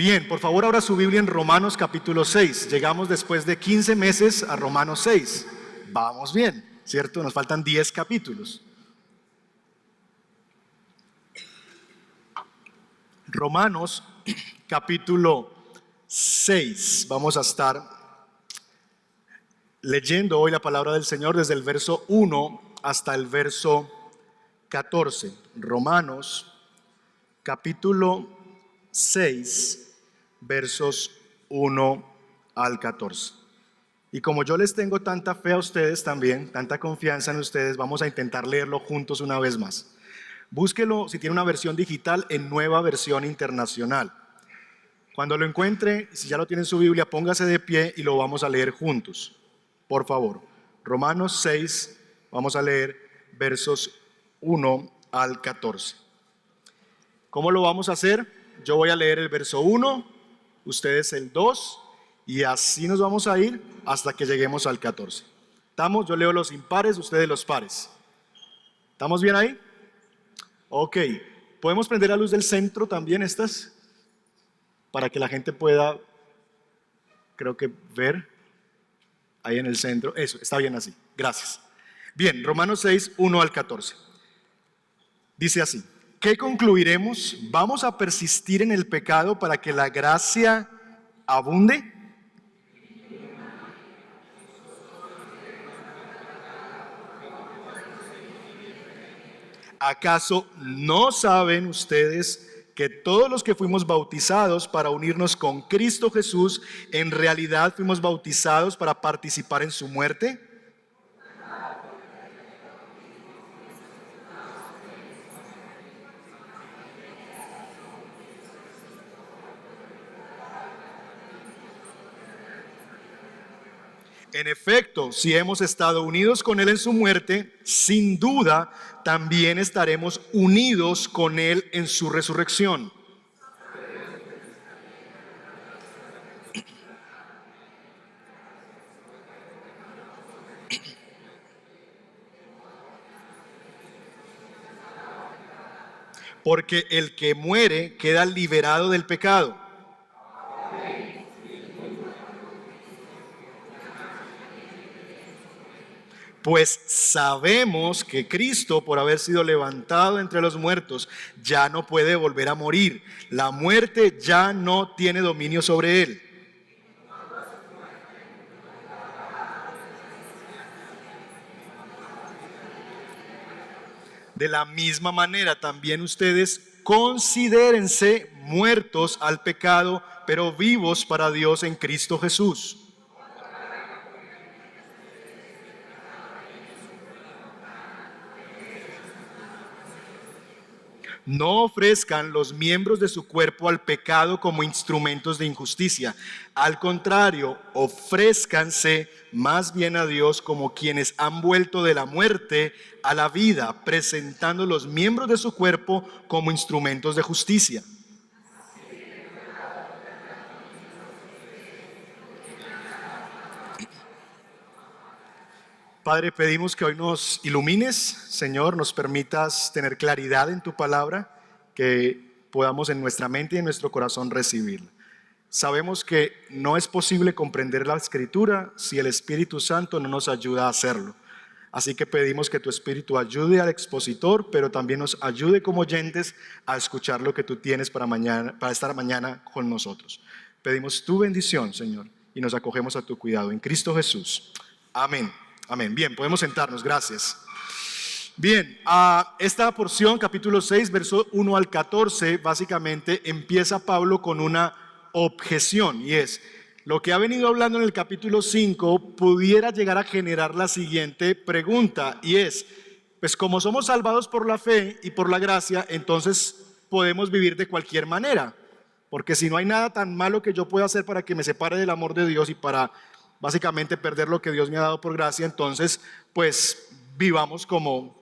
Bien, por favor, abra su Biblia en Romanos capítulo 6. Llegamos después de 15 meses a Romanos 6. Vamos bien, ¿cierto? Nos faltan 10 capítulos. Romanos capítulo 6. Vamos a estar leyendo hoy la palabra del Señor desde el verso 1 hasta el verso 14. Romanos capítulo 6, versos 1 al 14. Y como yo les tengo tanta fe a ustedes también, tanta confianza en ustedes, vamos a intentar leerlo juntos una vez más. Búsquelo, si tiene una versión digital, en Nueva Versión Internacional. Cuando lo encuentre, si ya lo tiene en su Biblia, póngase de pie y lo vamos a leer juntos. Por favor, Romanos 6, vamos a leer versos 1 al 14. ¿Cómo lo vamos a hacer? Yo voy a leer el verso 1, ustedes el 2, y así nos vamos a ir hasta que lleguemos al 14. ¿Estamos? Yo leo los impares, ustedes los pares. ¿Estamos bien ahí? Ok. ¿Podemos prender la luz del centro también estas? Para que la gente pueda, creo que ver ahí en el centro. Eso, está bien así. Gracias. Bien, Romanos 6, 1 al 14. Dice así: ¿qué concluiremos? ¿Vamos a persistir en el pecado para que la gracia abunde? ¿Acaso no saben ustedes que todos los que fuimos bautizados para unirnos con Cristo Jesús, en realidad fuimos bautizados para participar en su muerte? En efecto, si hemos estado unidos con Él en su muerte, sin duda también estaremos unidos con Él en su resurrección. Porque el que muere queda liberado del pecado. Pues sabemos que Cristo, por haber sido levantado entre los muertos, ya no puede volver a morir. La muerte ya no tiene dominio sobre él. De la misma manera, también ustedes considérense muertos al pecado, pero vivos para Dios en Cristo Jesús. No ofrezcan los miembros de su cuerpo al pecado como instrumentos de injusticia. Al contrario, ofrézcanse más bien a Dios como quienes han vuelto de la muerte a la vida, presentando los miembros de su cuerpo como instrumentos de justicia. Padre, pedimos que hoy nos ilumines, Señor, nos permitas tener claridad en tu palabra, que podamos en nuestra mente y en nuestro corazón recibirla. Sabemos que no es posible comprender la Escritura si el Espíritu Santo no nos ayuda a hacerlo. Así que pedimos que tu Espíritu ayude al expositor, pero también nos ayude como oyentes a escuchar lo que tú tienes para esta mañana con nosotros. Pedimos tu bendición, Señor, y nos acogemos a tu cuidado. En Cristo Jesús. Amén. Amén. Bien, podemos sentarnos, gracias. Bien, esta porción, capítulo 6, verso 1 al 14, básicamente empieza Pablo con una objeción, y es: lo que ha venido hablando en el capítulo 5 pudiera llegar a generar la siguiente pregunta, y es: pues como somos salvados por la fe y por la gracia, entonces podemos vivir de cualquier manera, porque si no hay nada tan malo que yo pueda hacer para que me separe del amor de Dios y para básicamente perder lo que Dios me ha dado por gracia, entonces pues vivamos como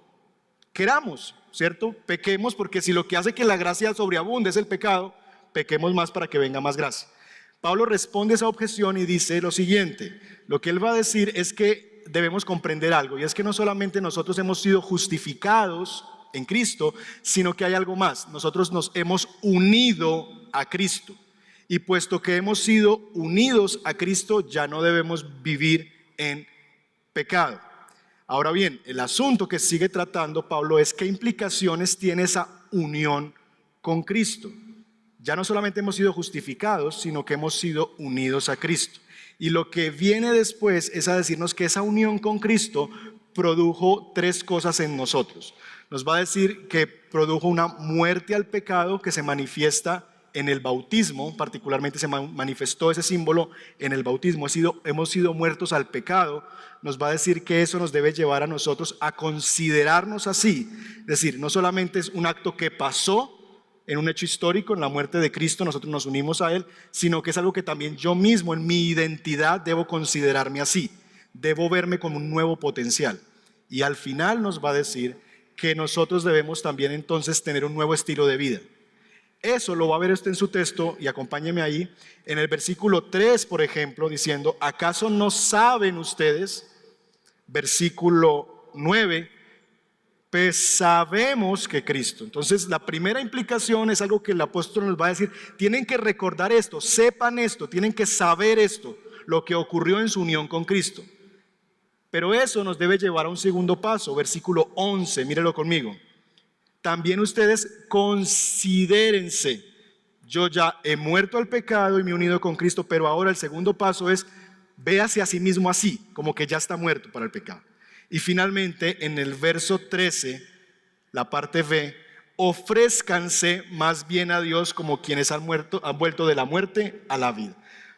queramos, ¿cierto? Pequemos, porque si lo que hace que la gracia sobreabunde es el pecado, pequemos más para que venga más gracia. Pablo responde a esa objeción y dice lo siguiente: lo que él va a decir es que debemos comprender algo, y es que no solamente nosotros hemos sido justificados en Cristo, sino que hay algo más. Nosotros nos hemos unido a Cristo. Y puesto que hemos sido unidos a Cristo, ya no debemos vivir en pecado. Ahora bien, el asunto que sigue tratando Pablo es qué implicaciones tiene esa unión con Cristo. Ya no solamente hemos sido justificados, sino que hemos sido unidos a Cristo. Y lo que viene después es a decirnos que esa unión con Cristo produjo tres cosas en nosotros. Nos va a decir que produjo una muerte al pecado que se manifiesta en el bautismo, particularmente se manifestó ese símbolo en el bautismo. Hemos sido muertos al pecado. Nos va a decir que eso nos debe llevar a nosotros a considerarnos así. Es decir, no solamente es un acto que pasó en un hecho histórico, en la muerte de Cristo, nosotros nos unimos a Él, sino que es algo que también yo mismo en mi identidad debo considerarme así. Debo verme como un nuevo potencial. Y al final nos va a decir que nosotros debemos también entonces tener un nuevo estilo de vida. Eso lo va a ver usted en su texto, y acompáñeme ahí, en el versículo 3, por ejemplo, diciendo, ¿acaso no saben ustedes? Versículo 9, pues sabemos que Cristo. Entonces la primera implicación es algo que el apóstol nos va a decir, tienen que recordar esto, sepan esto, tienen que saber esto, lo que ocurrió en su unión con Cristo. Pero eso nos debe llevar a un segundo paso, versículo 11, mírelo conmigo. También ustedes considérense, yo ya he muerto al pecado y me he unido con Cristo, pero ahora el segundo paso es, véase a sí mismo así, como que ya está muerto para el pecado. Y finalmente en el verso 13, la parte B, ofrézcanse más bien a Dios como quienes han vuelto de la muerte a la vida.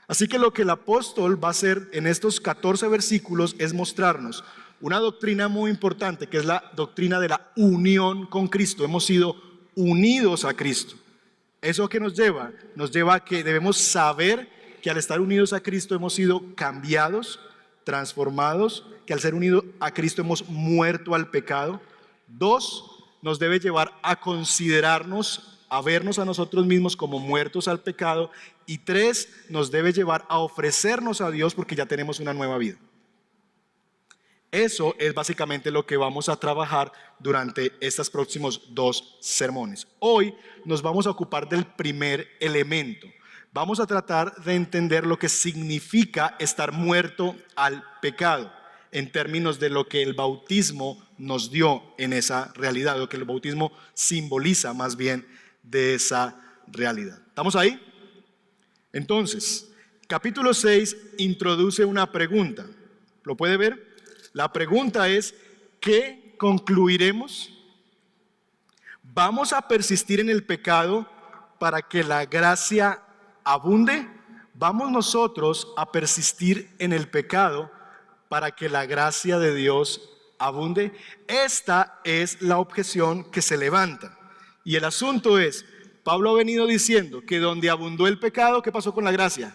Así que lo que el apóstol va a hacer en estos 14 versículos es mostrarnos una doctrina muy importante, que es la doctrina de la unión con Cristo. Hemos sido unidos a Cristo. ¿Eso qué nos lleva? Nos lleva a que debemos saber que al estar unidos a Cristo hemos sido cambiados, transformados, que al ser unidos a Cristo hemos muerto al pecado. 2, nos debe llevar a considerarnos, a vernos a nosotros mismos como muertos al pecado. Y 3, nos debe llevar a ofrecernos a Dios porque ya tenemos una nueva vida. Eso es básicamente lo que vamos a trabajar durante estos próximos 2 sermones. Hoy nos vamos a ocupar del primer elemento. Vamos a tratar de entender lo que significa estar muerto al pecado en términos de lo que el bautismo nos dio en esa realidad, lo que el bautismo simboliza más bien de esa realidad. ¿Estamos ahí? Entonces, capítulo 6 introduce una pregunta. ¿Lo puede ver? La pregunta es, ¿qué concluiremos? ¿Vamos a persistir en el pecado para que la gracia abunde? ¿Vamos nosotros a persistir en el pecado para que la gracia de Dios abunde? Esta es la objeción que se levanta. Y el asunto es, Pablo ha venido diciendo que donde abundó el pecado, ¿qué pasó con la gracia?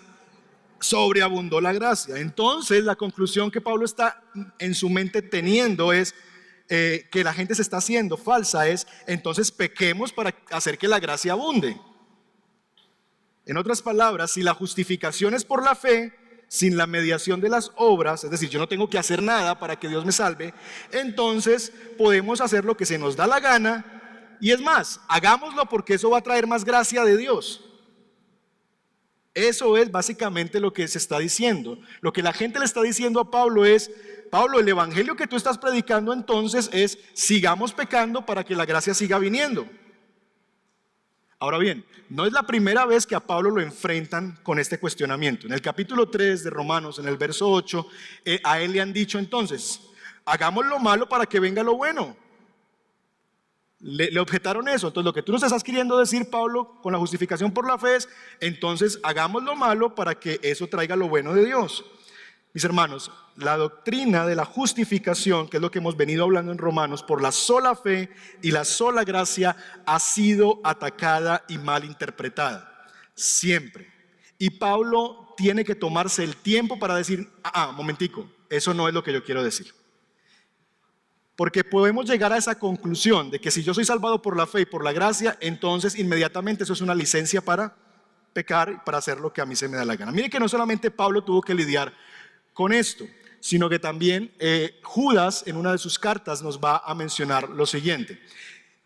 Sobreabundó la gracia. Entonces la conclusión que Pablo está en su mente teniendo es que la gente se está haciendo falsa, es entonces pequemos para hacer que la gracia abunde. En otras palabras, si la justificación es por la fe, sin la mediación de las obras, es decir, yo no tengo que hacer nada para que Dios me salve, entonces podemos hacer lo que se nos da la gana, y es más, hagámoslo porque eso va a traer más gracia de Dios. Eso es básicamente lo que se está diciendo. Lo que la gente le está diciendo a Pablo es, Pablo, el evangelio que tú estás predicando entonces es, sigamos pecando para que la gracia siga viniendo. Ahora bien, no es la primera vez que a Pablo lo enfrentan con este cuestionamiento. En el capítulo 3 de Romanos, en el verso 8, a él le han dicho entonces, hagamos lo malo para que venga lo bueno. Le objetaron eso. Entonces lo que tú nos estás queriendo decir, Pablo, con la justificación por la fe es, entonces hagamos lo malo para que eso traiga lo bueno de Dios. Mis hermanos, la doctrina de la justificación, que es lo que hemos venido hablando en Romanos, por la sola fe y la sola gracia, ha sido atacada y mal interpretada, siempre. Y Pablo tiene que tomarse el tiempo para decir, momentico, eso no es lo que yo quiero decir. Porque podemos llegar a esa conclusión de que si yo soy salvado por la fe y por la gracia, entonces inmediatamente eso es una licencia para pecar y para hacer lo que a mí se me da la gana. Mire que no solamente Pablo tuvo que lidiar con esto, sino que también Judas en una de sus cartas nos va a mencionar lo siguiente.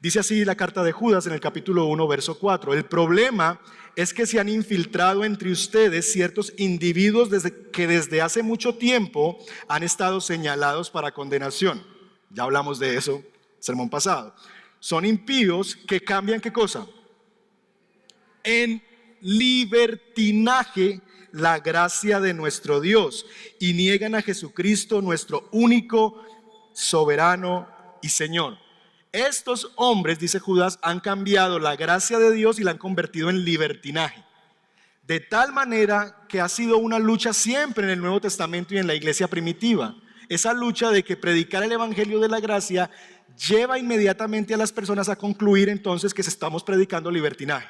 Dice así la carta de Judas en el capítulo 1, verso 4. El problema es que se han infiltrado entre ustedes ciertos individuos que desde hace mucho tiempo han estado señalados para condenación. Ya hablamos de eso sermón pasado. Son impíos que cambian, ¿qué cosa? En libertinaje la gracia de nuestro Dios y niegan a Jesucristo, nuestro único soberano y Señor. Estos hombres, dice Judas, han cambiado la gracia de Dios y la han convertido en libertinaje. De tal manera que ha sido una lucha siempre en el Nuevo Testamento y en la iglesia primitiva. Esa lucha de que predicar el evangelio de la gracia lleva inmediatamente a las personas a concluir entonces que estamos predicando libertinaje.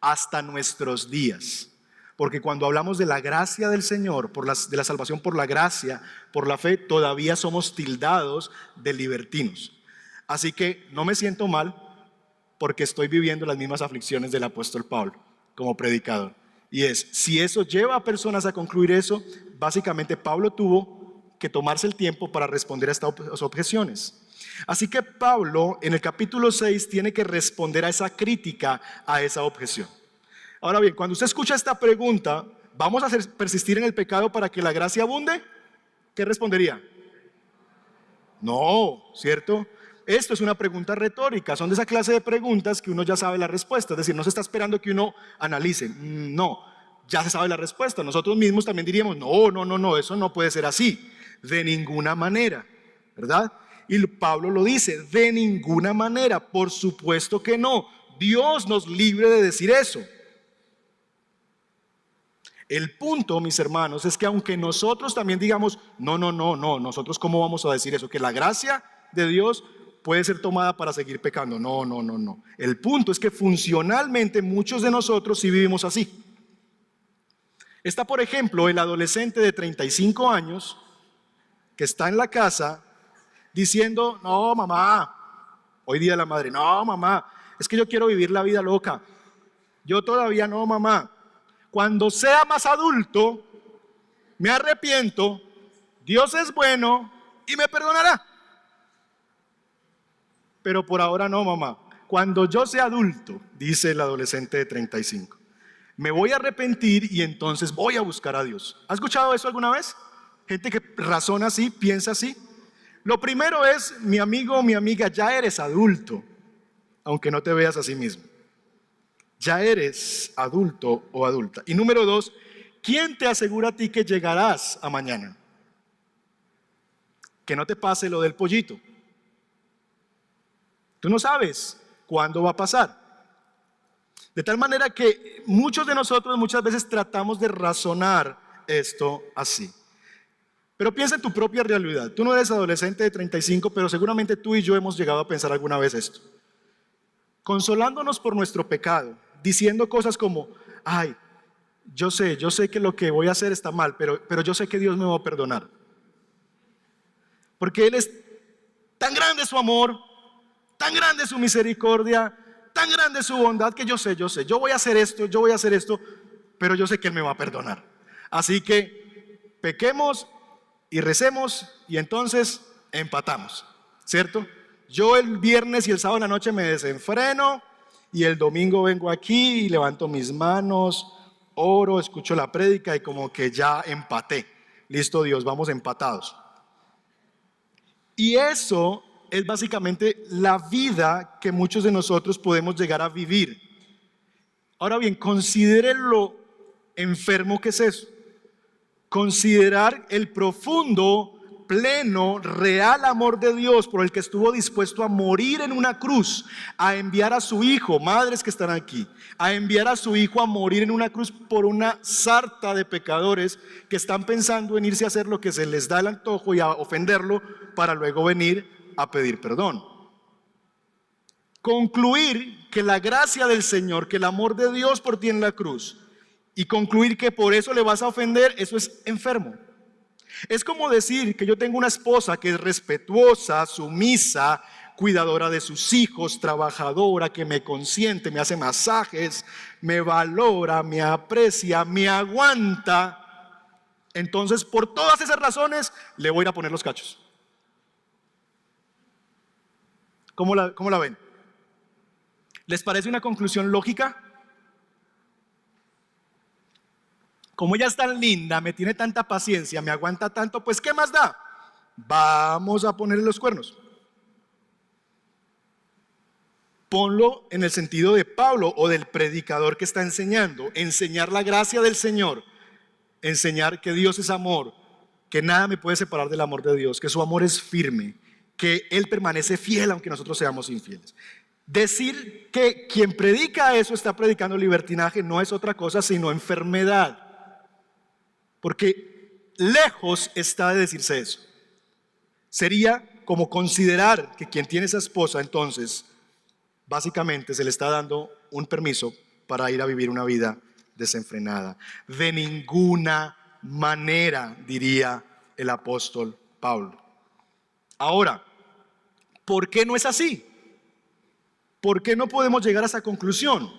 Hasta nuestros días. Porque cuando hablamos de la gracia del Señor, de la salvación por la gracia, por la fe, todavía somos tildados de libertinos. Así que no me siento mal porque estoy viviendo las mismas aflicciones del apóstol Pablo como predicador. Y si eso lleva a personas a concluir eso, básicamente Pablo tuvo que tomarse el tiempo para responder a estas objeciones. Así que Pablo en el capítulo 6 tiene que responder a esa crítica, a esa objeción. Ahora bien, cuando usted escucha esta pregunta, ¿vamos a persistir en el pecado para que la gracia abunde? ¿Qué respondería? No, ¿cierto? Esto es una pregunta retórica, son de esa clase de preguntas que uno ya sabe la respuesta, es decir, no se está esperando que uno analice, no, ya se sabe la respuesta. Nosotros mismos también diríamos, no, eso no puede ser así, de ninguna manera, ¿verdad? Y Pablo lo dice, de ninguna manera, por supuesto que no, Dios nos libre de decir eso. El punto, mis hermanos, es que aunque nosotros también digamos, no, nosotros ¿cómo vamos a decir eso? Que la gracia de Dios puede ser tomada para seguir pecando. No. El punto es que funcionalmente muchos de nosotros sí vivimos así. Está, por ejemplo, el adolescente de 35 años que está en la casa diciendo, no, mamá, hoy día de la madre, no, mamá, es que yo quiero vivir la vida loca. Yo todavía no, mamá. Cuando sea más adulto, me arrepiento, Dios es bueno y me perdonará. Pero por ahora no, mamá. Cuando yo sea adulto, dice el adolescente de 35, me voy a arrepentir y entonces voy a buscar a Dios. ¿Has escuchado eso alguna vez? Gente que razona así, piensa así. Lo primero es, mi amigo o mi amiga, ya eres adulto, aunque no te veas a sí mismo. Ya eres adulto o adulta. Y número 2, ¿quién te asegura a ti que llegarás a mañana? Que no te pase lo del pollito. Tú no sabes cuándo va a pasar. De tal manera que muchos de nosotros muchas veces tratamos de razonar esto así. Pero piensa en tu propia realidad. Tú no eres adolescente de 35, pero seguramente tú y yo hemos llegado a pensar alguna vez esto. Consolándonos por nuestro pecado, diciendo cosas como, ay, yo sé que lo que voy a hacer está mal, pero yo sé que Dios me va a perdonar. Porque Él es tan grande su amor, tan grande su misericordia, tan grande su bondad, que yo sé, yo voy a hacer esto, pero yo sé que Él me va a perdonar. Así que pequemos y recemos y entonces empatamos, ¿cierto? Yo el viernes y el sábado en la noche me desenfreno y el domingo vengo aquí y levanto mis manos, oro, escucho la prédica y como que ya empaté. Listo, Dios, vamos empatados. Y eso es básicamente la vida que muchos de nosotros podemos llegar a vivir. Ahora bien, considere lo enfermo que es eso. Considerar el profundo, pleno, real amor de Dios por el que estuvo dispuesto a morir en una cruz, a enviar a su hijo, madres que están aquí, a enviar a su hijo a morir en una cruz por una sarta de pecadores que están pensando en irse a hacer lo que se les da el antojo y a ofenderlo para luego venir a pedir perdón. Concluir que la gracia del Señor, que el amor de Dios por ti en la cruz, y concluir que por eso le vas a ofender, eso es enfermo. Es como decir que yo tengo una esposa que es respetuosa, sumisa, cuidadora de sus hijos, trabajadora, que me consiente, me hace masajes, me valora, me aprecia, me aguanta. Entonces, por todas esas razones, le voy a ir a poner los cachos. ¿Cómo la ven? ¿Les parece una conclusión lógica? Como ella es tan linda, me tiene tanta paciencia, me aguanta tanto, pues ¿qué más da? Vamos a ponerle los cuernos. Ponlo en el sentido de Pablo o del predicador que está enseñando. Enseñar la gracia del Señor. Enseñar que Dios es amor, que nada me puede separar del amor de Dios, que su amor es firme, que Él permanece fiel aunque nosotros seamos infieles. Decir que quien predica eso está predicando libertinaje no es otra cosa sino enfermedad. Porque lejos está de decirse eso. Sería como considerar que quien tiene esa esposa, entonces, básicamente se le está dando un permiso para ir a vivir una vida desenfrenada. De ninguna manera, diría el apóstol Pablo. Ahora, ¿por qué no es así? ¿Por qué no podemos llegar a esa conclusión?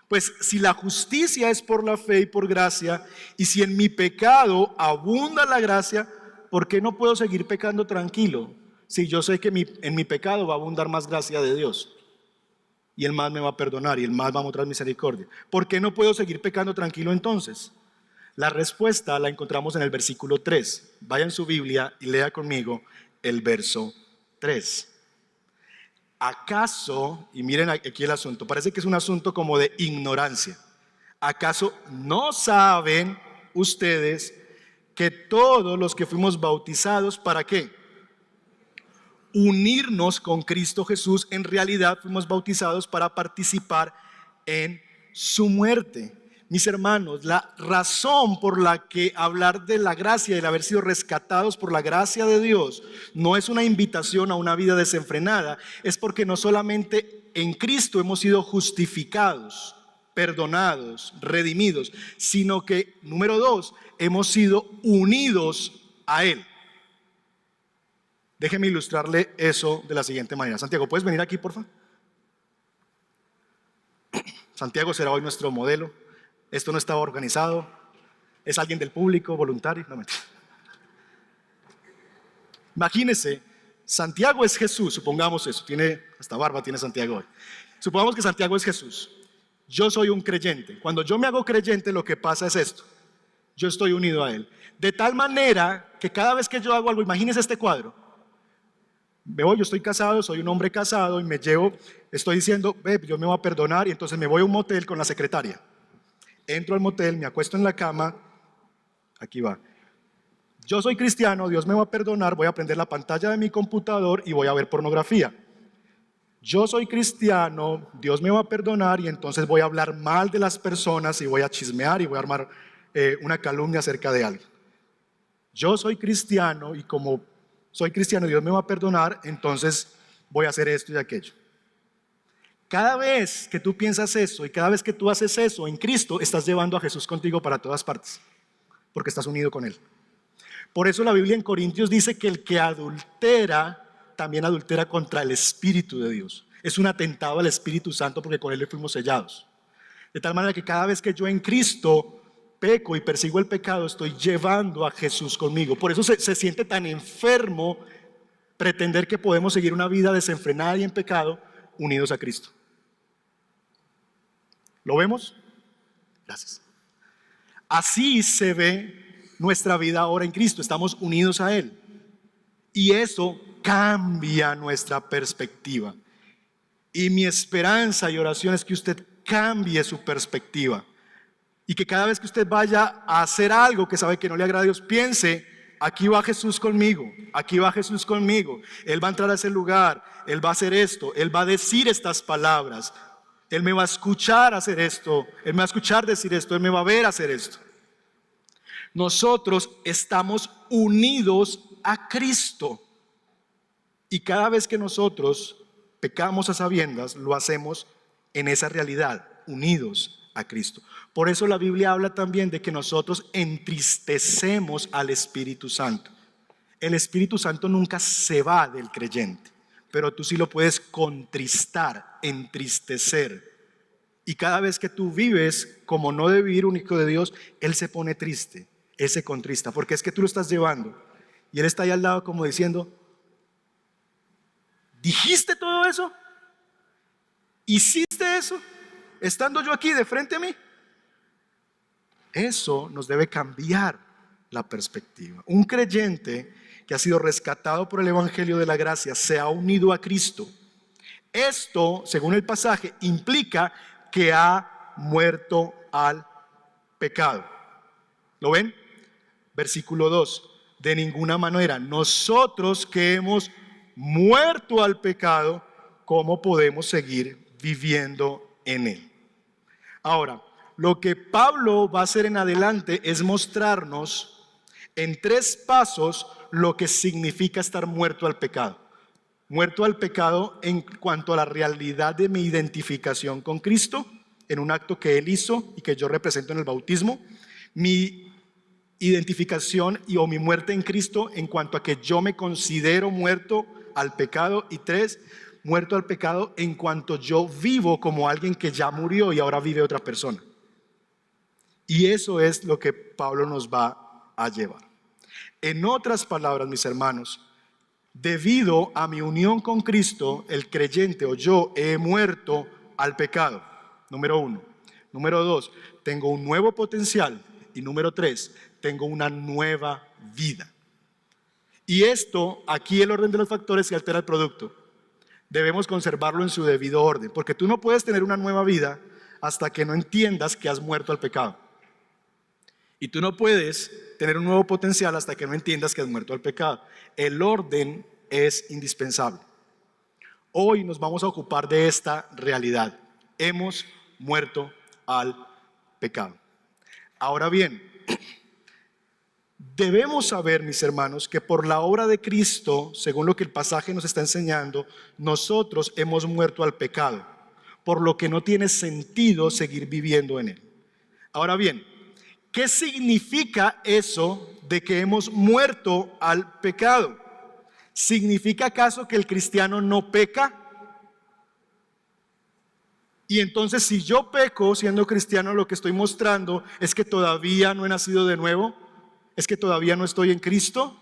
Pues si la justicia es por la fe y por gracia, y si en mi pecado abunda la gracia, ¿por qué no puedo seguir pecando tranquilo? Si yo sé que en mi pecado va a abundar más gracia de Dios, y Él más me va a perdonar, y Él más va a mostrar misericordia. ¿Por qué no puedo seguir pecando tranquilo entonces? La respuesta la encontramos en el versículo 3. Vaya en su Biblia y lea conmigo el verso 3. ¿Acaso, y miren aquí el asunto, parece que es un asunto como de ignorancia, ¿acaso no saben ustedes que todos los que fuimos bautizados, ¿para qué? Unirnos con Cristo Jesús, en realidad fuimos bautizados para participar en su muerte. Mis hermanos, la razón por la que hablar de la gracia y el haber sido rescatados por la gracia de Dios no es una invitación a una vida desenfrenada, es porque no solamente en Cristo hemos sido justificados, perdonados, redimidos, sino que, número 2, hemos sido unidos a Él. Déjeme ilustrarle eso de la siguiente manera. Santiago, ¿puedes venir aquí, por favor? Santiago será hoy nuestro modelo. Esto no estaba organizado. ¿Es alguien del público, voluntario? No, mentira. Imagínese, Santiago es Jesús, supongamos eso. Tiene hasta barba, tiene Santiago hoy. Supongamos que Santiago es Jesús. Yo soy un creyente. Cuando yo me hago creyente, lo que pasa es esto. Yo estoy unido a Él. De tal manera que cada vez que yo hago algo, imagínese este cuadro. Yo estoy casado, soy un hombre casado y estoy diciendo, Dios me va a perdonar, y entonces me voy a un motel con la secretaria. Entro al motel, me acuesto en la cama, aquí va. Yo soy cristiano, Dios me va a perdonar, voy a prender la pantalla de mi computador y voy a ver pornografía. Yo soy cristiano, Dios me va a perdonar y entonces voy a hablar mal de las personas y voy a chismear y voy a armar una calumnia acerca de alguien. Yo soy cristiano y como soy cristiano, Dios me va a perdonar, entonces voy a hacer esto y aquello. Cada vez que tú piensas eso y cada vez que tú haces eso en Cristo, estás llevando a Jesús contigo para todas partes, porque estás unido con Él. Por eso la Biblia en Corintios dice que el que adultera, también adultera contra el Espíritu de Dios. Es un atentado al Espíritu Santo porque con Él le fuimos sellados. De tal manera que cada vez que yo en Cristo peco y persigo el pecado, estoy llevando a Jesús conmigo. Por eso se siente tan enfermo pretender que podemos seguir una vida desenfrenada y en pecado unidos a Cristo. ¿Lo vemos? Gracias. Así se ve nuestra vida ahora en Cristo. Estamos unidos a Él. Y eso cambia nuestra perspectiva. Y mi esperanza y oración es que usted cambie su perspectiva. Y que cada vez que usted vaya a hacer algo que sabe que no le agrada a Dios, piense, aquí va Jesús conmigo, aquí va Jesús conmigo. Él va a entrar a ese lugar, Él va a hacer esto, Él va a decir estas palabras. Él me va a escuchar hacer esto, Él me va a escuchar decir esto, Él me va a ver hacer esto. Nosotros estamos unidos a Cristo. Y cada vez que nosotros pecamos a sabiendas, lo hacemos en esa realidad, unidos a Cristo. Por eso la Biblia habla también de que nosotros entristecemos al Espíritu Santo. El Espíritu Santo nunca se va del creyente, pero tú sí lo puedes contristar, entristecer. Y cada vez que tú vives como no de vivir único de Dios, Él se pone triste, Él se contrista, porque es que tú lo estás llevando. Y Él está ahí al lado como diciendo, ¿dijiste todo eso? ¿Hiciste eso? Estando yo aquí de frente a mí. Eso nos debe cambiar la perspectiva. Un creyente que ha sido rescatado por el Evangelio de la gracia se ha unido a Cristo. Esto, según el pasaje, implica que ha muerto al pecado. ¿Lo ven? Versículo 2. De ninguna manera, nosotros que hemos muerto al pecado, ¿cómo podemos seguir viviendo en él? Ahora, lo que Pablo va a hacer en adelante es mostrarnos en 3 pasos lo que significa estar muerto al pecado. Muerto al pecado en cuanto a la realidad de mi identificación con Cristo, en un acto que Él hizo y que yo represento en el bautismo. Mi identificación o mi muerte en Cristo en cuanto a que yo me considero muerto al pecado. Y 3, muerto al pecado en cuanto yo vivo como alguien que ya murió y ahora vive otra persona. Y eso es lo que Pablo nos va a llevar. En otras palabras, mis hermanos, debido a mi unión con Cristo, el creyente o yo he muerto al pecado. Número 1. Número 2, tengo un nuevo potencial. Y número 3, tengo una nueva vida. Y esto, aquí el orden de los factores se altera el producto. Debemos conservarlo en su debido orden, porque tú no puedes tener una nueva vida hasta que no entiendas que has muerto al pecado. Y tú no puedes tener un nuevo potencial hasta que no entiendas que has muerto al pecado. El orden es indispensable. Hoy nos vamos a ocupar de esta realidad. Hemos muerto al pecado. Ahora bien, debemos saber, mis hermanos, que por la obra de Cristo, según lo que el pasaje nos está enseñando, nosotros hemos muerto al pecado, por lo que no tiene sentido seguir viviendo en él. Ahora bien, ¿qué significa eso de que hemos muerto al pecado? ¿Significa acaso que el cristiano no peca? Y entonces, si yo peco siendo cristiano, lo que estoy mostrando es que todavía no he nacido de nuevo, es que todavía no estoy en Cristo.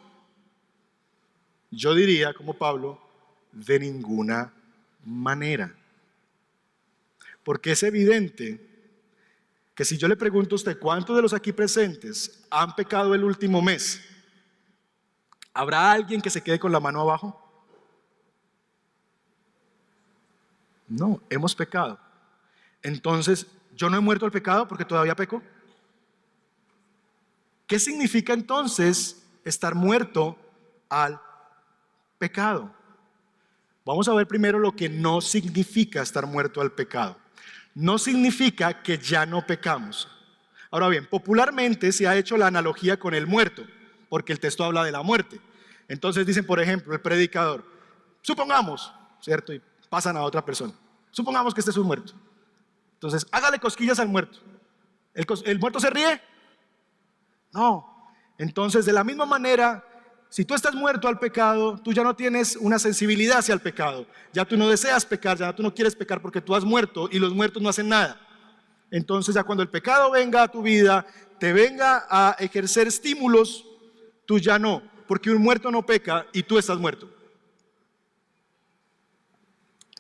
Yo diría, como Pablo, de ninguna manera. Porque es evidente que si yo le pregunto a usted cuántos de los aquí presentes han pecado el último mes, ¿habrá alguien que se quede con la mano abajo? No, hemos pecado. Entonces, ¿yo no he muerto al pecado porque todavía peco? ¿Qué significa entonces estar muerto al pecado? Vamos a ver primero lo que no significa estar muerto al pecado. No significa que ya no pecamos. Ahora bien, popularmente se ha hecho la analogía con el muerto, porque el texto habla de la muerte. Entonces dicen, por ejemplo, el predicador, supongamos, ¿cierto? Y pasan a otra persona. Supongamos que este es un muerto. Entonces, hágale cosquillas al muerto. ¿El muerto se ríe? No. Entonces, de la misma manera, si tú estás muerto al pecado, tú ya no tienes una sensibilidad hacia el pecado. Ya tú no deseas pecar, ya tú no quieres pecar porque tú has muerto y los muertos no hacen nada. Entonces, ya cuando el pecado venga a tu vida, te venga a ejercer estímulos, tú ya no, porque un muerto no peca y tú estás muerto.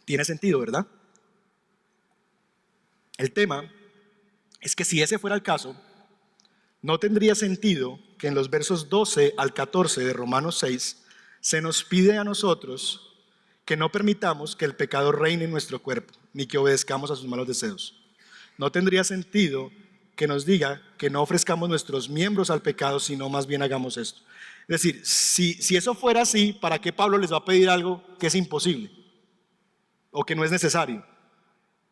Tiene sentido, ¿verdad? El tema es que si ese fuera el caso, no tendría sentido que en los versos 12 al 14 de Romanos 6 se nos pide a nosotros que no permitamos que el pecado reine en nuestro cuerpo, ni que obedezcamos a sus malos deseos. No tendría sentido que nos diga que no ofrezcamos nuestros miembros al pecado, sino más bien hagamos esto. Es decir, si eso fuera así, ¿para qué Pablo les va a pedir algo que es imposible o que no es necesario?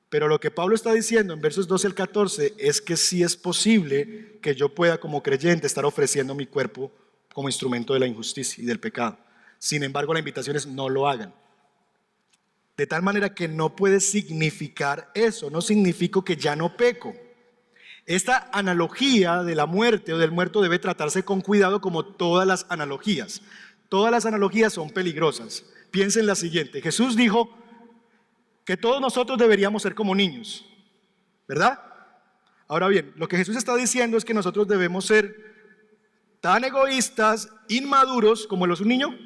Pero lo que Pablo está diciendo en versos 12 al 14 es que sí es posible que yo pueda como creyente estar ofreciendo mi cuerpo como instrumento de la injusticia y del pecado. Sin embargo, la invitación es no lo hagan. De tal manera que no puede significar eso, no significa que ya no peco. Esta analogía de la muerte o del muerto debe tratarse con cuidado como todas las analogías. Todas las analogías son peligrosas. Piensen en la siguiente. Jesús dijo que todos nosotros deberíamos ser como niños, ¿verdad? Ahora bien, lo que Jesús está diciendo es que nosotros debemos ser tan egoístas, inmaduros como lo es un niño.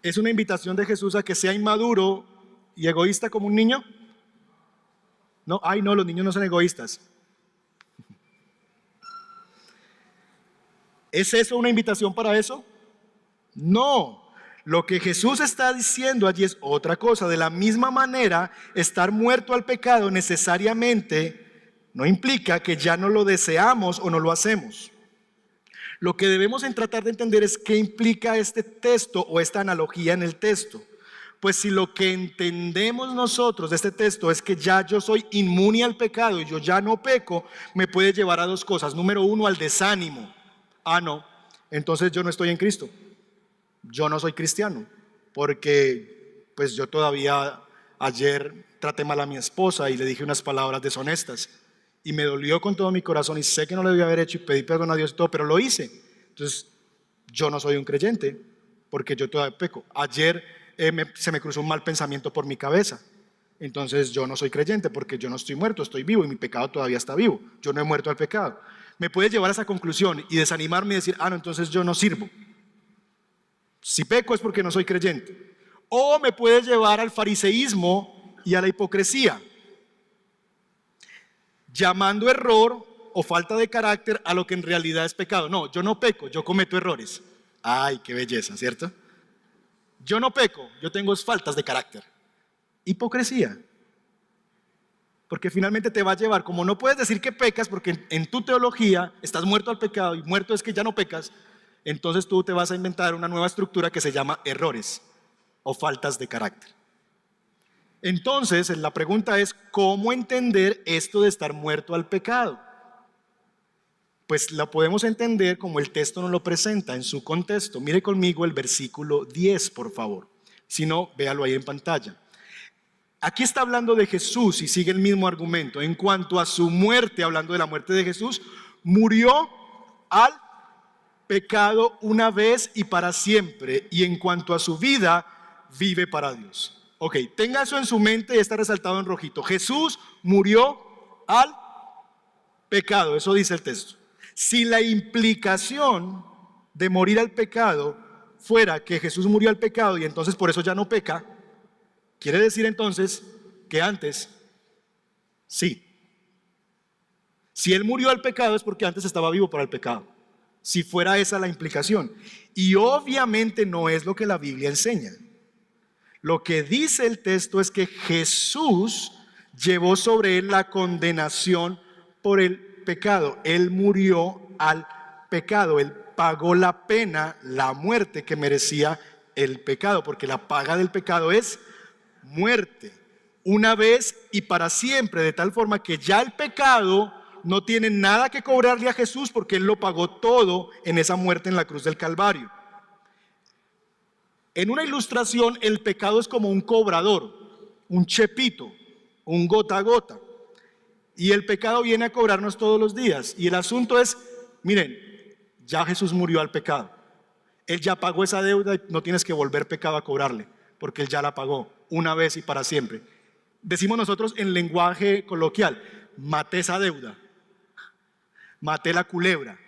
Es una invitación de Jesús a que sea inmaduro y egoísta como un niño? No, ay no, los niños no son egoístas. ¿Es eso una invitación para eso? No. Lo que Jesús está diciendo allí es otra cosa. De la misma manera, estar muerto al pecado necesariamente no implica que ya no lo deseamos o no lo hacemos. Lo que debemos tratar de entender es qué implica este texto o esta analogía en el texto. Pues si lo que entendemos nosotros de este texto es que ya yo soy inmune al pecado y yo ya no peco, me puede llevar a dos cosas. Número uno, al desánimo. Ah, no, entonces yo no estoy en Cristo. Yo no soy cristiano, porque pues yo todavía ayer traté mal a mi esposa y le dije unas palabras deshonestas y me dolió con todo mi corazón y sé que no lo debía haber hecho y pedí perdón a Dios y todo, pero lo hice. Entonces yo no soy un creyente porque yo todavía peco. Ayer se me cruzó un mal pensamiento por mi cabeza, entonces yo no soy creyente porque yo no estoy muerto, estoy vivo y mi pecado todavía está vivo. Yo no he muerto al pecado. Me puede llevar a esa conclusión y desanimarme y decir, ah, no, entonces yo no sirvo. Si peco es porque no soy creyente. O me puede llevar al fariseísmo y a la hipocresía, llamando error o falta de carácter a lo que en realidad es pecado. No, yo no peco, yo cometo errores. Ay, qué belleza, ¿cierto? Yo no peco, yo tengo faltas de carácter. Hipocresía. Porque finalmente te va a llevar, como no puedes decir que pecas porque en tu teología estás muerto al pecado y muerto es que ya no pecas, entonces tú te vas a inventar una nueva estructura que se llama errores o faltas de carácter. Entonces, la pregunta es, ¿cómo entender esto de estar muerto al pecado? Pues lo podemos entender como el texto nos lo presenta en su contexto. Mire conmigo el versículo 10, por favor. Si no, véalo ahí en pantalla. Aquí está hablando de Jesús y sigue el mismo argumento. En cuanto a su muerte, hablando de la muerte de Jesús, murió al pecado una vez y para siempre, y en cuanto a su vida, vive para Dios. Ok, tenga eso en su mente y está resaltado en rojito. Jesús murió al pecado, eso dice el texto. Si la implicación de morir al pecado fuera que Jesús murió al pecado y entonces por eso ya no peca, quiere decir entonces que antes sí. Si él murió al pecado es porque antes estaba vivo para el pecado. Si fuera esa la implicación. Y obviamente no es lo que la Biblia enseña. Lo que dice el texto es que Jesús llevó sobre él la condenación por el pecado. Él murió al pecado. Él pagó la pena, la muerte que merecía el pecado. Porque la paga del pecado es muerte. Una vez y para siempre. De tal forma que ya el pecado no tiene nada que cobrarle a Jesús porque Él lo pagó todo en esa muerte en la cruz del Calvario. En una ilustración, el pecado es como un cobrador, un chepito, un gota a gota. Y el pecado viene a cobrarnos todos los días. Y el asunto es, miren, ya Jesús murió al pecado. Él ya pagó esa deuda y no tienes que volver pecado a cobrarle, porque Él ya la pagó una vez y para siempre. Decimos nosotros en lenguaje coloquial, maté esa deuda. Maté la culebra,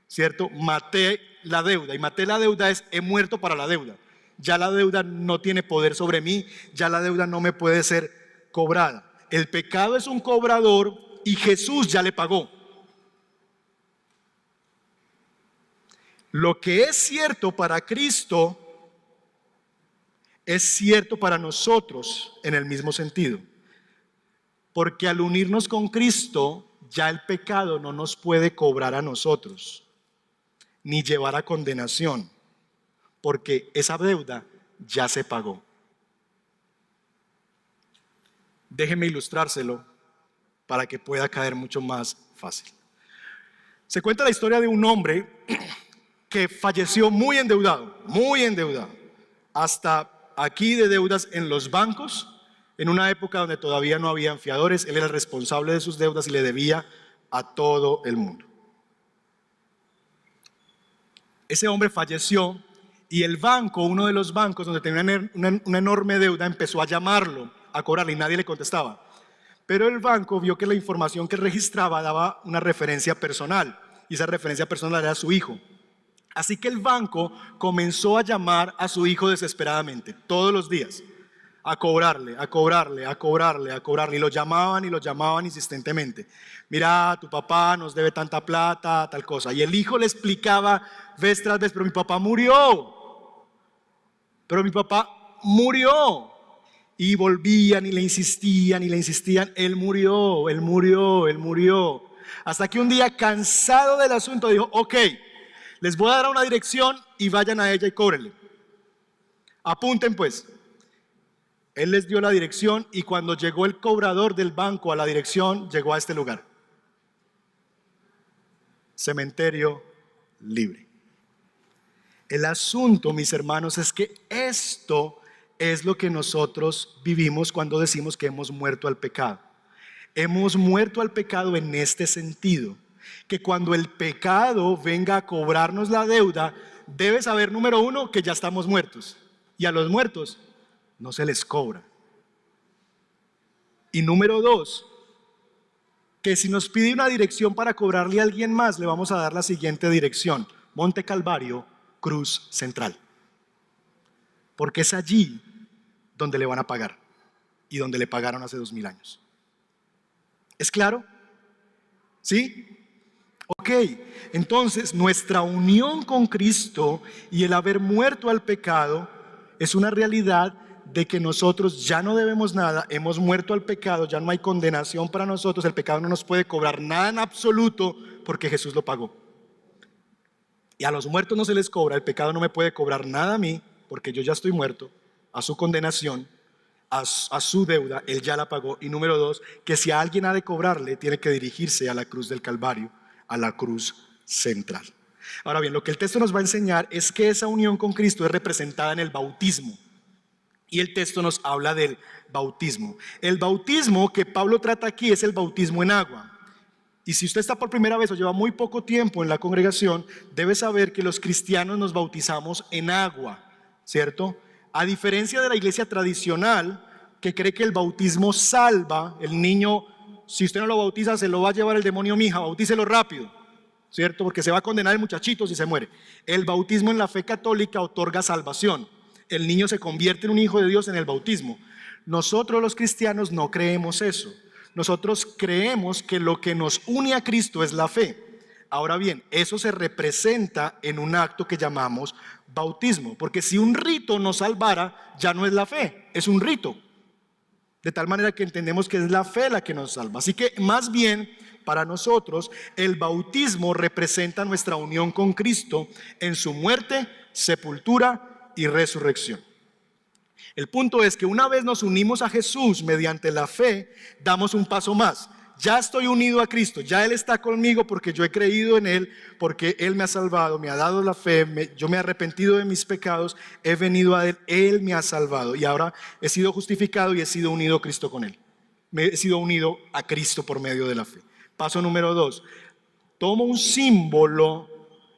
¿cierto? Maté la deuda. Y maté la deuda es, he muerto para la deuda. Ya la deuda no tiene poder sobre mí, ya la deuda no me puede ser cobrada. El pecado es un cobrador y Jesús ya le pagó. Lo que es cierto para Cristo es cierto para nosotros en el mismo sentido. Porque al unirnos con Cristo, ya el pecado no nos puede cobrar a nosotros, ni llevar a condenación, porque esa deuda ya se pagó. Déjeme ilustrárselo para que pueda caer mucho más fácil. Se cuenta la historia de un hombre que falleció muy endeudado, hasta aquí de deudas en los bancos. En una época donde todavía no habían fiadores, él era el responsable de sus deudas y le debía a todo el mundo. Ese hombre falleció y el banco, uno de los bancos donde tenía una enorme deuda, empezó a llamarlo, a cobrarle y nadie le contestaba. Pero el banco vio que la información que registraba daba una referencia personal y esa referencia personal era su hijo. Así que el banco comenzó a llamar a su hijo desesperadamente, todos los días. a cobrarle, a cobrarle, a cobrarle, a cobrarle. Y lo llamaban insistentemente. Mira, tu papá nos debe tanta plata, tal cosa. Y el hijo le explicaba vez tras vez, pero mi papá murió. Pero mi papá murió. Y volvían y le insistían, él murió, él murió, él murió. Hasta que un día, cansado del asunto, dijo, ok, les voy a dar una dirección y vayan a ella y cóbrenle. Apunten pues. Él les dio la dirección y cuando llegó el cobrador del banco a la dirección, llegó a este lugar. Cementerio libre. El asunto, mis hermanos, es que esto es lo que nosotros vivimos cuando decimos que hemos muerto al pecado. Hemos muerto al pecado en este sentido, que cuando el pecado venga a cobrarnos la deuda, debe saber, número uno, que ya estamos muertos. Y a los muertos no se les cobra. Y número dos, que si nos pide una dirección para cobrarle a alguien más, le vamos a dar la siguiente dirección: Monte Calvario, Cruz Central. Porque es allí donde le van a pagar y donde le pagaron hace 2000 años. ¿Es claro? ¿Sí? Ok, entonces nuestra unión con Cristo y el haber muerto al pecado es una realidad de que nosotros ya no debemos nada, hemos muerto al pecado, ya no hay condenación para nosotros, el pecado no nos puede cobrar nada en absoluto porque Jesús lo pagó. Y a los muertos no se les cobra, el pecado no me puede cobrar nada a mí porque yo ya estoy muerto a su condenación, a su deuda, Él ya la pagó. Y número dos, que si a alguien ha de cobrarle, tiene que dirigirse a la cruz del Calvario, a la cruz central. Ahora bien, lo que el texto nos va a enseñar es que esa unión con Cristo es representada en el bautismo. Y el texto nos habla del bautismo. El bautismo que Pablo trata aquí es el bautismo en agua. Y si usted está por primera vez o lleva muy poco tiempo en la congregación, debe saber que los cristianos nos bautizamos en agua, ¿cierto? A diferencia de la iglesia tradicional, que cree que el bautismo salva, el niño, si usted no lo bautiza, se lo va a llevar el demonio, mija, bautícelo rápido, ¿cierto? Porque se va a condenar el muchachito si se muere. El bautismo en la fe católica otorga salvación. El niño se convierte en un hijo de Dios en el bautismo. Nosotros los cristianos no creemos eso. Nosotros creemos que lo que nos une a Cristo es la fe. Ahora bien, eso se representa en un acto que llamamos bautismo, porque si un rito nos salvara, ya no es la fe, es un rito. De tal manera que entendemos que es la fe la que nos salva. Así que más bien, para nosotros, el bautismo representa nuestra unión con Cristo en su muerte, sepultura y resurrección. El punto es que una vez nos unimos a Jesús mediante la fe, damos un paso más. Ya estoy unido a Cristo, ya Él está conmigo porque yo he creído en Él, porque Él me ha salvado, me ha dado la fe, yo me he arrepentido de mis pecados, he venido a Él, Él me ha salvado y ahora he sido justificado y he sido unido a Cristo con Él. Me he sido unido a Cristo por medio de la fe. Paso número 2, tomo un símbolo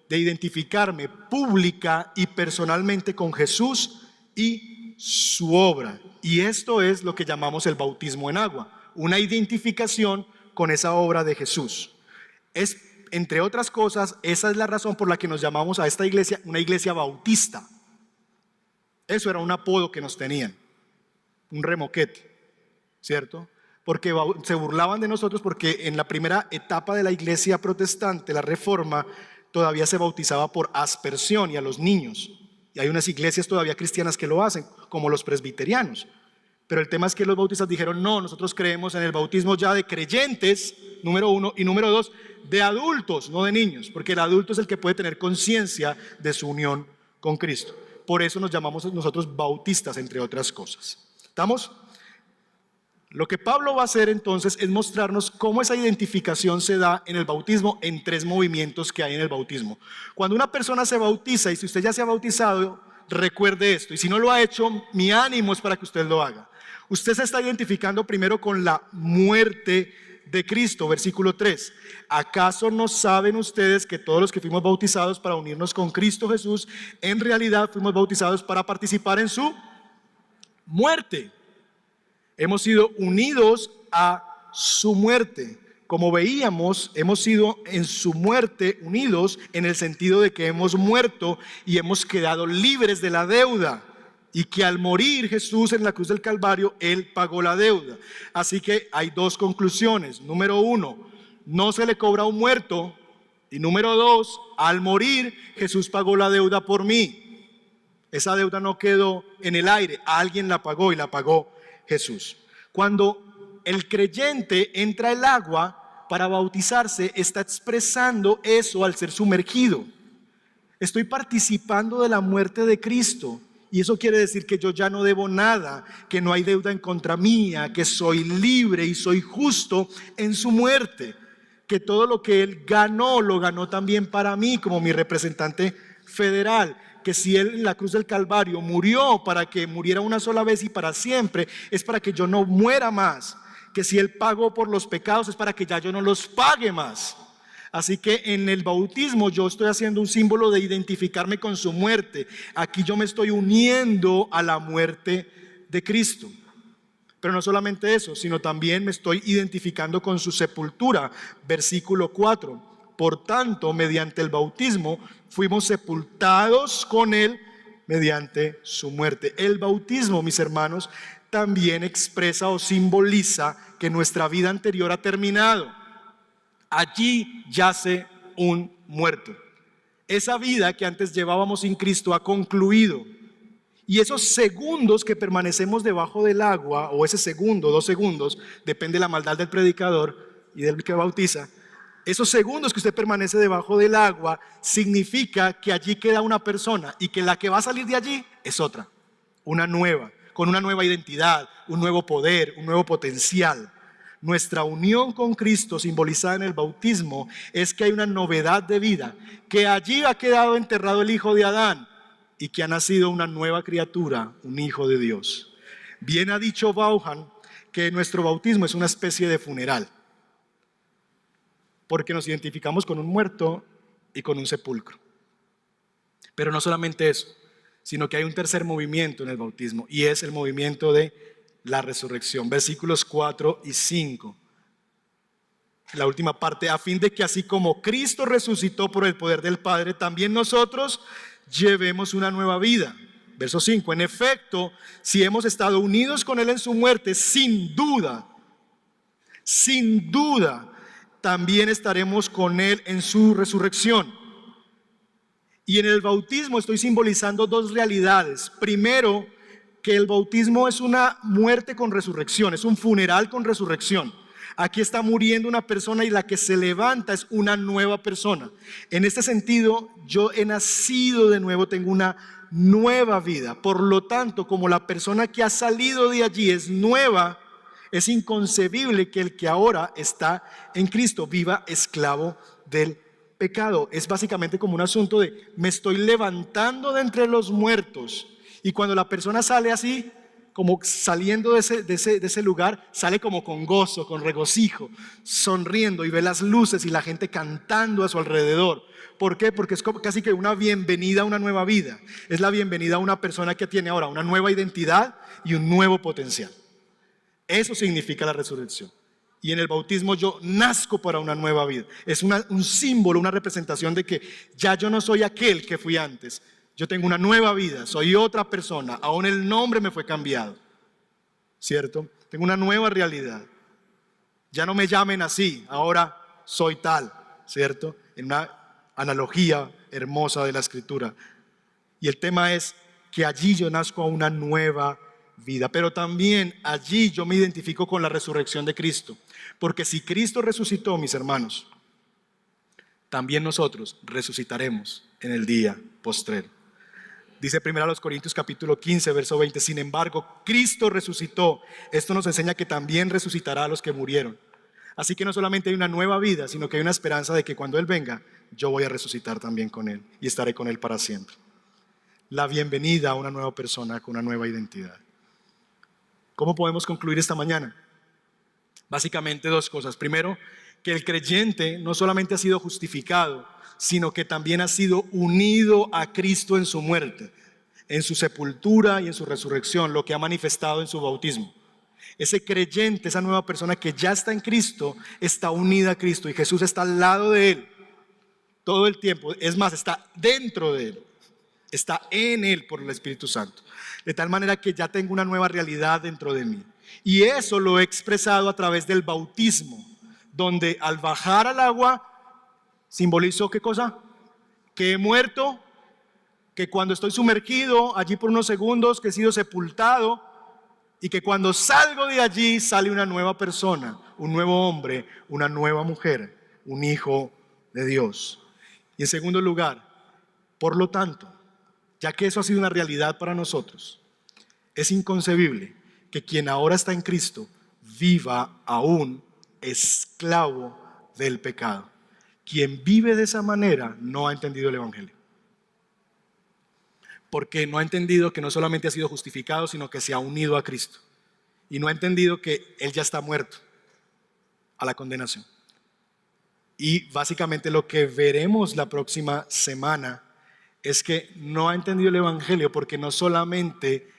de identificarme pública y personalmente con Jesús y su obra. Y esto es lo que llamamos el bautismo en agua. Una identificación con esa obra de Jesús. Es, entre otras cosas, esa es la razón por la que nos llamamos a esta iglesia una iglesia bautista. Eso era un apodo que nos tenían, un remoquete, ¿cierto? Porque se burlaban de nosotros porque en la primera etapa de la iglesia protestante, la Reforma, todavía se bautizaba por aspersión y a los niños. Y hay unas iglesias todavía cristianas que lo hacen, como los presbiterianos. Pero el tema es que los bautistas dijeron, no, nosotros creemos en el bautismo ya de creyentes, número 1, y número 2, de adultos, no de niños, porque el adulto es el que puede tener conciencia de su unión con Cristo. Por eso nos llamamos nosotros bautistas, entre otras cosas. ¿Estamos? Lo que Pablo va a hacer entonces es mostrarnos cómo esa identificación se da en el bautismo en 3 movimientos que hay en el bautismo. Cuando una persona se bautiza, y si usted ya se ha bautizado, recuerde esto, y si no lo ha hecho, mi ánimo es para que usted lo haga. Usted se está identificando primero con la muerte de Cristo, versículo 3. ¿Acaso no saben ustedes que todos los que fuimos bautizados para unirnos con Cristo Jesús, en realidad fuimos bautizados para participar en su muerte? Hemos sido unidos a su muerte. Como veíamos, hemos sido en su muerte unidos en el sentido de que hemos muerto y hemos quedado libres de la deuda. y que al morir Jesús en la cruz del Calvario, Él pagó la deuda. Así que hay dos conclusiones. Número uno, no se le cobra a un muerto. Y número dos, al morir Jesús pagó la deuda por mí. Esa deuda no quedó en el aire, alguien la pagó y la pagó Jesús. Cuando el creyente entra al agua para bautizarse, está expresando eso al ser sumergido. Estoy participando de la muerte de Cristo. Y eso quiere decir que yo ya no debo nada, que no hay deuda en contra mía, que soy libre y soy justo en su muerte. Que todo lo que Él ganó, lo ganó también para mí como mi representante federal. Que si Él en la cruz del Calvario murió para que muriera una sola vez y para siempre, es para que yo no muera más. Que si Él pagó por los pecados, es para que ya yo no los pague más. Así que en el bautismo yo estoy haciendo un símbolo de identificarme con su muerte. Aquí yo me estoy uniendo a la muerte de Cristo. Pero no solamente eso, sino también me estoy identificando con su sepultura. Versículo 4. Por tanto, mediante el bautismo fuimos sepultados con Él mediante su muerte. El bautismo, mis hermanos, también expresa o simboliza que nuestra vida anterior ha terminado. Allí yace un muerto. Esa vida que antes llevábamos sin Cristo ha concluido. Y esos segundos que permanecemos debajo del agua, o ese segundo, 2 segundos, depende de la maldad del predicador y del que bautiza, esos segundos que usted permanece debajo del agua significa que allí queda una persona y que la que va a salir de allí es otra, una nueva, con una nueva identidad, un nuevo poder, un nuevo potencial. Nuestra unión con Cristo, simbolizada en el bautismo, es que hay una novedad de vida, que allí ha quedado enterrado el hijo de Adán y que ha nacido una nueva criatura, un hijo de Dios. Bien ha dicho Vaughan que nuestro bautismo es una especie de funeral, porque nos identificamos con un muerto y con un sepulcro. Pero no solamente eso, sino que hay un tercer movimiento en el bautismo, y es el movimiento de la resurrección. Versículos 4 y 5. La última parte, a fin de que así como Cristo resucitó por el poder del Padre, también nosotros llevemos una nueva vida. Verso 5, en efecto, si hemos estado unidos con Él en su muerte, sin duda, también estaremos con Él en su resurrección. Y en el bautismo estoy simbolizando dos realidades. Primero, que el bautismo es una muerte con resurrección, es un funeral con resurrección. Aquí está muriendo una persona y la que se levanta es una nueva persona. En este sentido, yo he nacido de nuevo, tengo una nueva vida. Por lo tanto, como la persona que ha salido de allí es nueva, es inconcebible que el que ahora está en Cristo viva esclavo del pecado. Es básicamente como un asunto de me estoy levantando de entre los muertos. Y cuando la persona sale así, como saliendo de ese lugar, sale como con gozo, con regocijo, sonriendo y ve las luces y la gente cantando a su alrededor. ¿Por qué? Porque es casi que una bienvenida a una nueva vida. Es la bienvenida a una persona que tiene ahora una nueva identidad y un nuevo potencial. Eso significa la resurrección. Y en el bautismo yo nazco para una nueva vida. Es un símbolo, una representación de que ya yo no soy aquel que fui antes. Yo tengo una nueva vida, soy otra persona, aún el nombre me fue cambiado, ¿cierto? Tengo una nueva realidad. Ya no me llamen así, ahora soy tal, ¿cierto? En una analogía hermosa de la Escritura. Y el tema es que allí yo nazco a una nueva vida, pero también allí yo me identifico con la resurrección de Cristo. Porque si Cristo resucitó, mis hermanos, también nosotros resucitaremos en el día postrero. Dice 1 Corintios capítulo 15, verso 20, sin embargo, Cristo resucitó. Esto nos enseña que también resucitará a los que murieron. Así que no solamente hay una nueva vida, sino que hay una esperanza de que cuando Él venga, yo voy a resucitar también con Él y estaré con Él para siempre. La bienvenida a una nueva persona con una nueva identidad. ¿Cómo podemos concluir esta mañana? Básicamente dos cosas. Primero, que el creyente no solamente ha sido justificado, sino que también ha sido unido a Cristo en su muerte, en su sepultura y en su resurrección, lo que ha manifestado en su bautismo. Ese creyente, esa nueva persona que ya está en Cristo, está unida a Cristo y Jesús está al lado de él todo el tiempo. Es más, está dentro de él. está en Él por el Espíritu Santo. De tal manera que ya tengo una nueva realidad dentro de mí. Y eso lo he expresado a través del bautismo, donde al bajar al agua simbolizó ¿qué cosa? Que he muerto, que cuando estoy sumergido allí por unos segundos, que he sido sepultado, y que cuando salgo de allí sale una nueva persona, un nuevo hombre, una nueva mujer, un hijo de Dios. Y en segundo lugar, por lo tanto, ya que eso ha sido una realidad para nosotros, es inconcebible que quien ahora está en Cristo viva aún esclavo del pecado. Quien vive de esa manera no ha entendido el Evangelio. Porque no ha entendido que no solamente ha sido justificado, sino que se ha unido a Cristo. Y no ha entendido que Él ya está muerto a la condenación. Y básicamente lo que veremos la próxima semana es que no ha entendido el Evangelio porque no solamente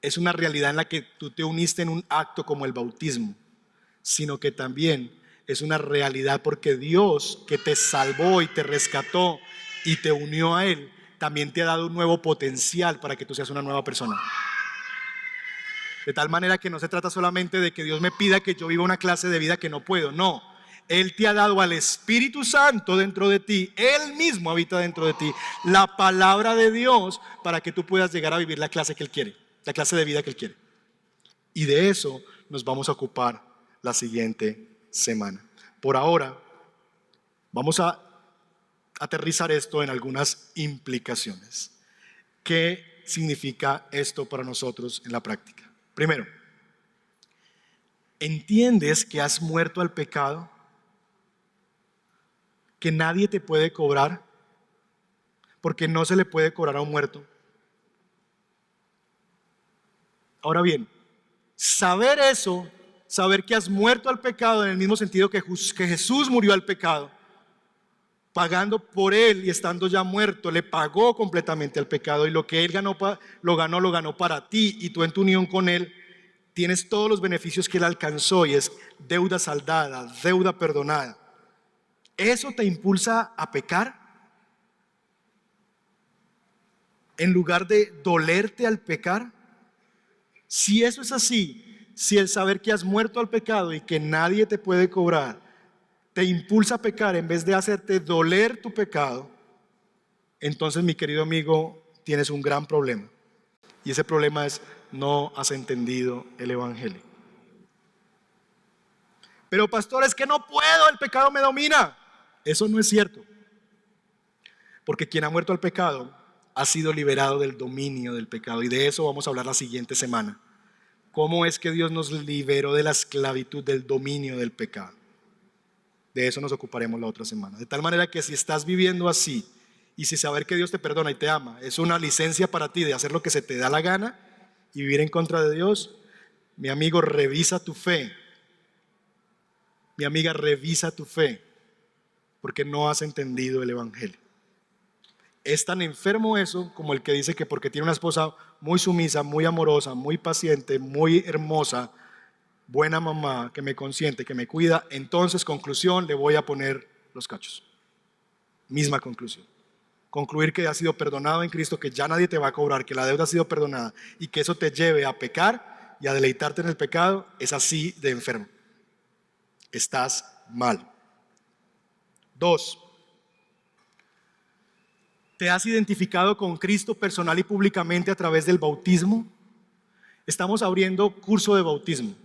es una realidad en la que tú te uniste en un acto como el bautismo, sino que también es una realidad porque Dios, que te salvó y te rescató y te unió a Él, también te ha dado un nuevo potencial para que tú seas una nueva persona. De tal manera que no se trata solamente de que Dios me pida que yo viva una clase de vida que no puedo, no. Él te ha dado al Espíritu Santo dentro de ti, Él mismo habita dentro de ti, la palabra de Dios para que tú puedas llegar a vivir la clase que Él quiere, la clase de vida que Él quiere. Y de eso nos vamos a ocupar la siguiente semana. Por ahora, vamos a aterrizar esto en algunas implicaciones. ¿Qué significa esto para nosotros en la práctica? Primero, ¿entiendes que has muerto al pecado? ¿Que nadie te puede cobrar? Porque no se le puede cobrar a un muerto. Ahora bien, saber eso, saber que has muerto al pecado en el mismo sentido que Jesús murió al pecado, pagando por Él y estando ya muerto, le pagó completamente al pecado y lo que Él ganó, lo ganó para ti, y tú en tu unión con Él tienes todos los beneficios que Él alcanzó, y es deuda saldada, deuda perdonada. ¿Eso te impulsa a pecar? En lugar de dolerte al pecar. Si eso es así, si el saber que has muerto al pecado y que nadie te puede cobrar te impulsa a pecar en vez de hacerte doler tu pecado, entonces, mi querido amigo, tienes un gran problema. Y ese problema es: no has entendido el Evangelio. Pero pastor, es que no puedo, el pecado me domina. Eso no es cierto. Porque quien ha muerto al pecado ha sido liberado del dominio del pecado. Y de eso vamos a hablar la siguiente semana. ¿Cómo es que Dios nos liberó de la esclavitud, del dominio del pecado? De eso nos ocuparemos la otra semana. De tal manera que si estás viviendo así, y si saber que Dios te perdona y te ama es una licencia para ti de hacer lo que se te da la gana y vivir en contra de Dios, mi amigo, revisa tu fe. Mi amiga, revisa tu fe, porque no has entendido el Evangelio. Es tan enfermo eso como el que dice que porque tiene una esposa muy sumisa, muy amorosa, muy paciente, muy hermosa, buena mamá, que me consiente, que me cuida, entonces, conclusión, le voy a poner los cachos. Misma conclusión. Concluir que has sido perdonado en Cristo, que ya nadie te va a cobrar, que la deuda ha sido perdonada y que eso te lleve a pecar y a deleitarte en el pecado, es así de enfermo. Estás mal. 2. ¿Te has identificado con Cristo personal y públicamente a través del bautismo? Estamos abriendo curso de bautismo.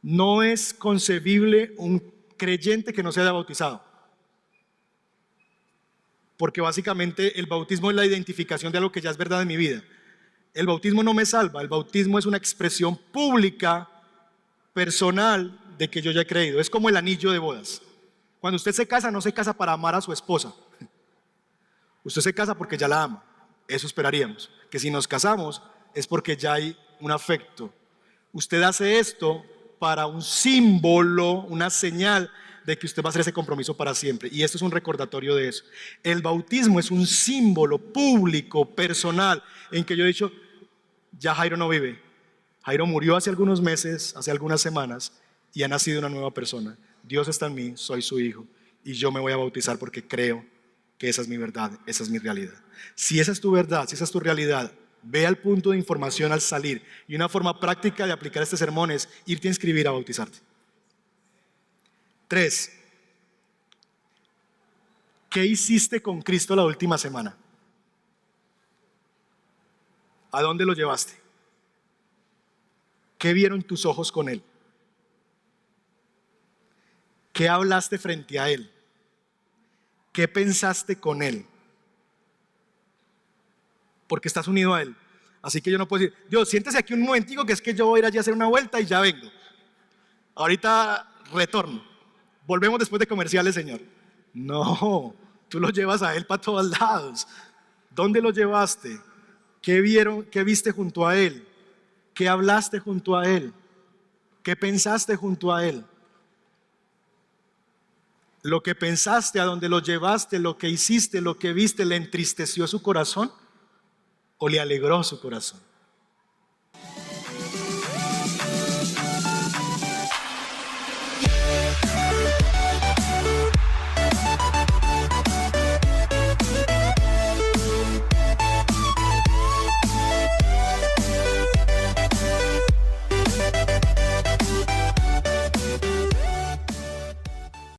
No es concebible un creyente que no se haya bautizado, porque básicamente el bautismo es la identificación de algo que ya es verdad en mi vida. El bautismo no me salva, el bautismo es una expresión pública, personal, de que yo ya he creído. Es como el anillo de bodas. Cuando usted se casa, no se casa para amar a su esposa. Usted se casa porque ya la ama. Eso esperaríamos. Que si nos casamos es porque ya hay un afecto. Usted hace esto para un símbolo, una señal de que usted va a hacer ese compromiso para siempre. Y esto es un recordatorio de eso. El bautismo es un símbolo público, personal, en que yo he dicho: ya Jairo no vive. Jairo murió hace algunos meses, hace algunas semanas, y ha nacido una nueva persona. Dios está en mí, soy su hijo, y yo me voy a bautizar porque creo que esa es mi verdad, esa es mi realidad. Si esa es tu verdad, si esa es tu realidad, ve al punto de información al salir. Y una forma práctica de aplicar este sermón es irte a inscribir a bautizarte. 3. ¿Qué hiciste con Cristo la última semana? ¿A dónde lo llevaste? ¿Qué vieron tus ojos con Él? ¿Qué hablaste frente a Él? ¿Qué pensaste con Él? Porque estás unido a Él. Así que yo no puedo decir, Dios, siéntese aquí un momentico que es que yo voy a ir allí a hacer una vuelta y ya vengo. Ahorita retorno. Volvemos después de comerciales, Señor. No, tú lo llevas a Él para todos lados. ¿Dónde lo llevaste? ¿Qué vieron? ¿Qué viste junto a Él? ¿Qué hablaste junto a Él? ¿Qué pensaste junto a Él? Lo que pensaste, a donde lo llevaste, lo que hiciste, lo que viste, ¿le entristeció su corazón o le alegró su corazón?